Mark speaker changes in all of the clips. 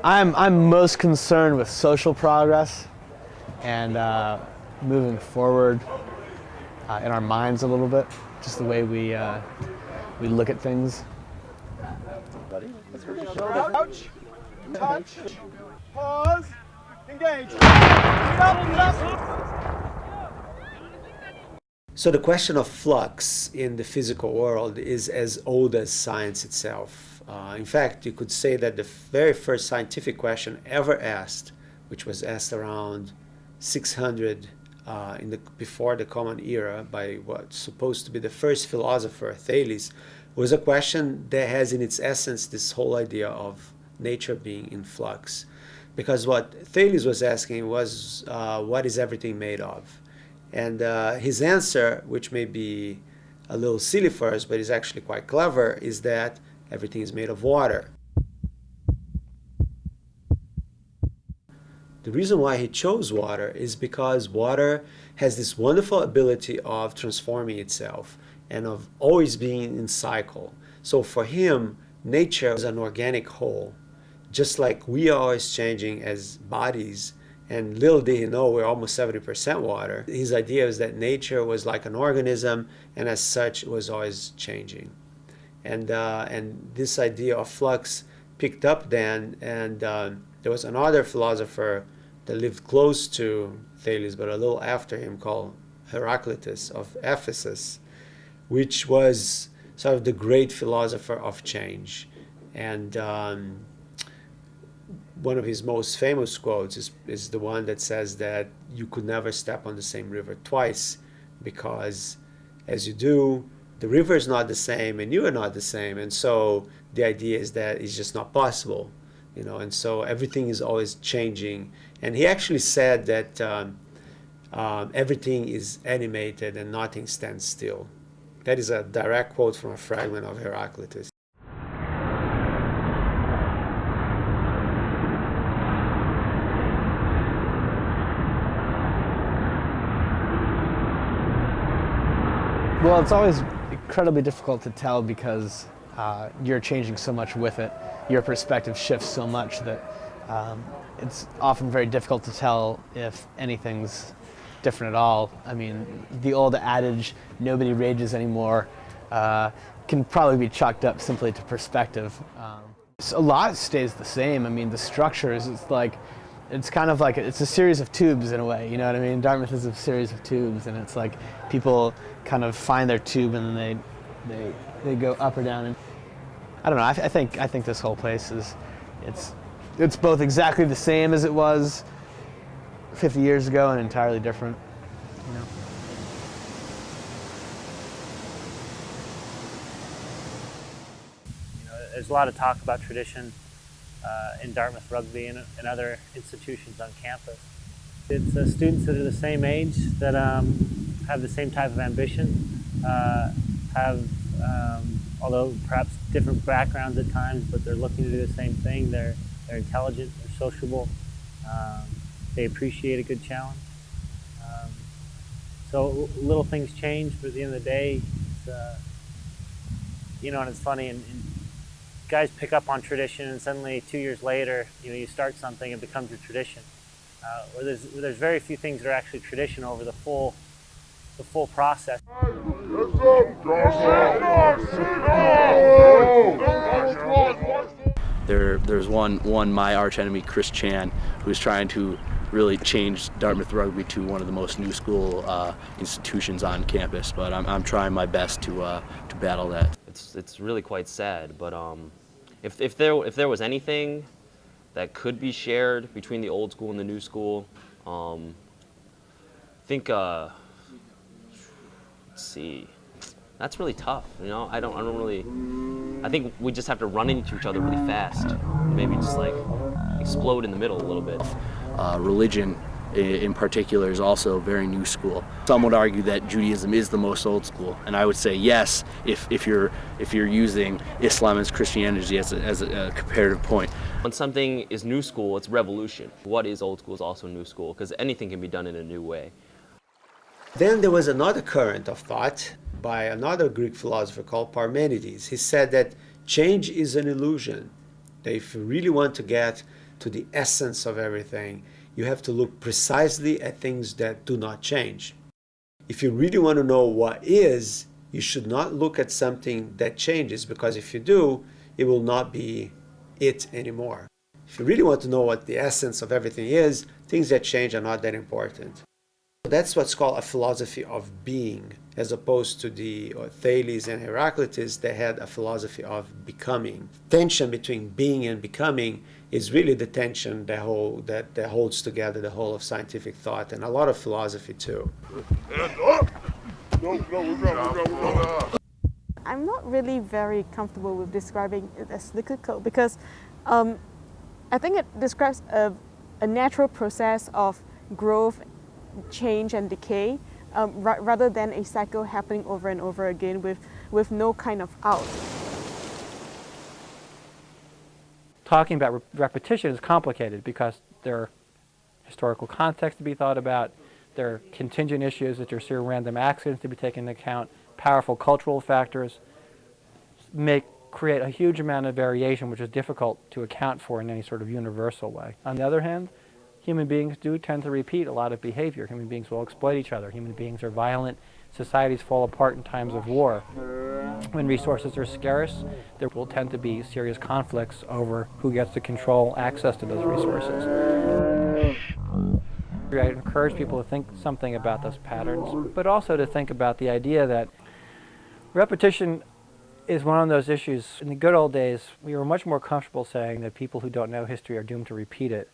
Speaker 1: I'm most concerned with social progress and moving forward in our minds a little bit, just the way we look at things.
Speaker 2: Crouch, touch, pause, engage.
Speaker 3: So the question of flux in the physical world is as old as science itself. In fact, you could say that the very first scientific question ever asked, which was asked around 600 before the Common Era by what's supposed to be the first philosopher, Thales, was a question that has in its essence this whole idea of nature being in flux. Because what Thales was asking was, what is everything made of? And his answer, which may be a little silly for us, but is actually quite clever, is that everything is made of water. The reason why he chose water is because water has this wonderful ability of transforming itself and of always being in cycle. So for him, nature is an organic whole, just like we are always changing as bodies. And little did he know we're almost 70% water. His idea was that nature was like an organism, and as such, it was always changing. And this idea of flux picked up then, and there was another philosopher that lived close to Thales, but a little after him, called Heraclitus of Ephesus, which was sort of the great philosopher of change. And one of his most famous quotes is the one that says that you could never step on the same river twice, because as you do, the river is not the same and you are not the same. And so the idea is that it's just not possible, you know, and so everything is always changing. And he actually said that everything is animated and nothing stands still. That is a direct quote from a fragment of Heraclitus.
Speaker 1: Well, it's always incredibly difficult to tell because you're changing so much with it. Your perspective shifts so much that it's often very difficult to tell if anything's different at all. I mean, the old adage, nobody rages anymore, can probably be chalked up simply to perspective. A lot stays the same. I mean, the structures, it's kind of like it's a series of tubes in a way, you know what I mean? Dartmouth is a series of tubes, and it's like people kind of find their tube and then they go up or down. And I don't know. I think this whole place it's both exactly the same as it was 50 years ago and entirely different, you know.
Speaker 4: There's a lot of talk about tradition in Dartmouth Rugby and other institutions on campus. It's students that are the same age that have the same type of ambition, although perhaps different backgrounds at times, but they're looking to do the same thing. They're intelligent, they're sociable, they appreciate a good challenge. So little things change, but at the end of the day, and it's funny, and guys pick up on tradition, and suddenly 2 years later, you start something, it becomes a tradition. Where there's very few things that are actually tradition over the full process.
Speaker 5: There's one my arch enemy, Chris Chan, who's trying to really change Dartmouth Rugby to one of the most new school institutions on campus. But I'm trying my best to battle that.
Speaker 6: It's really quite sad. But if there was anything that could be shared between the old school and the new school, I think let's see. That's really tough, I don't really. I think we just have to run into each other really fast, maybe just like explode in the middle a little bit.
Speaker 5: Religion, in particular, is also very new school. Some would argue that Judaism is the most old school, and I would say yes, if you're using Islam as Christianity as a comparative point.
Speaker 6: When something is new school, it's revolution. What is old school is also new school, because anything can be done in a new way.
Speaker 3: Then there was another current of thought by another Greek philosopher called Parmenides. He said that change is an illusion, that if you really want to get to the essence of everything, you have to look precisely at things that do not change. If you really want to know what is, you should not look at something that changes, because if you do, it will not be it anymore. If you really want to know what the essence of everything is, things that change are not that important. That's what's called a philosophy of being, as opposed to the Thales and Heraclitus that had a philosophy of becoming. Tension between being and becoming is really the tension that holds together the whole of scientific thought and a lot of philosophy too.
Speaker 7: I'm not really very comfortable with describing it as cyclical because I think it describes a natural process of growth, change and decay rather than a cycle happening over and over again with no kind of out.
Speaker 8: Talking about repetition is complicated because there are historical context to be thought about, there are contingent issues that are serial random accidents to be taken into account, powerful cultural factors create a huge amount of variation which is difficult to account for in any sort of universal way. On the other hand, human beings do tend to repeat a lot of behavior. Human beings will exploit each other. Human beings are violent. Societies fall apart in times of war. When resources are scarce, there will tend to be serious conflicts over who gets to control access to those resources. I encourage people to think something about those patterns, but also to think about the idea that repetition is one of those issues. In the good old days, we were much more comfortable saying that people who don't know history are doomed to repeat it.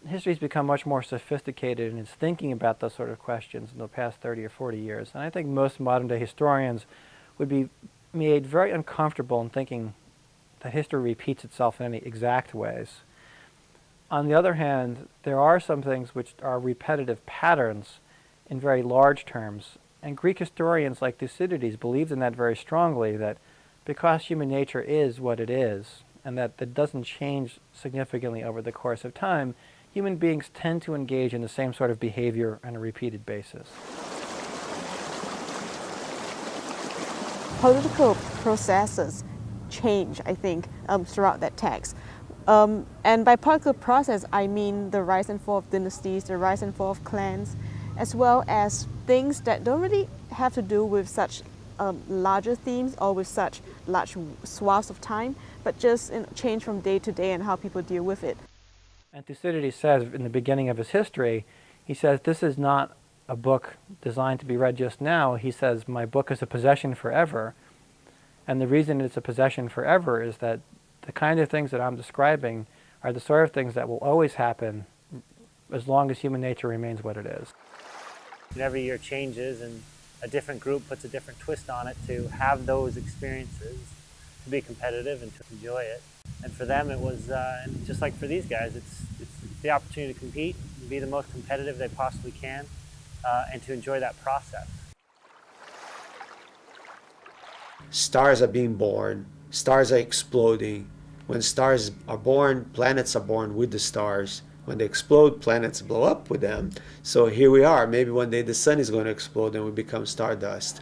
Speaker 8: History's become much more sophisticated in its thinking about those sort of questions in the past 30 or 40 years. And I think most modern-day historians would be made very uncomfortable in thinking that history repeats itself in any exact ways. On the other hand, there are some things which are repetitive patterns in very large terms. And Greek historians like Thucydides believed in that very strongly, that because human nature is what it is, and that it doesn't change significantly over the course of time, human beings tend to engage in the same sort of behavior on a repeated basis.
Speaker 7: Political processes change, I think, throughout that text. And by political process, I mean the rise and fall of dynasties, the rise and fall of clans, as well as things that don't really have to do with such larger themes or with such large swaths of time, but just change from day to day and how people deal with it.
Speaker 8: And Thucydides says in the beginning of his history, he says, this is not a book designed to be read just now. He says, my book is a possession forever. And the reason it's a possession forever is that the kind of things that I'm describing are the sort of things that will always happen as long as human nature remains what it is.
Speaker 4: And every year changes and a different group puts a different twist on it to have those experiences, to be competitive and to enjoy it. And for them it was, and just like for these guys, it's the opportunity to compete and be the most competitive they possibly can and to enjoy that process.
Speaker 3: Stars are being born, stars are exploding. When stars are born, planets are born with the stars. When they explode, planets blow up with them. So here we are. Maybe one day the sun is going to explode and we become stardust.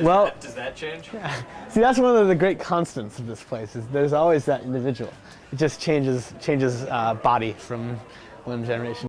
Speaker 1: Well,
Speaker 9: does that change?
Speaker 1: See, that's one of the great constants of this place. Is there's always that individual. It just changes body from one generation.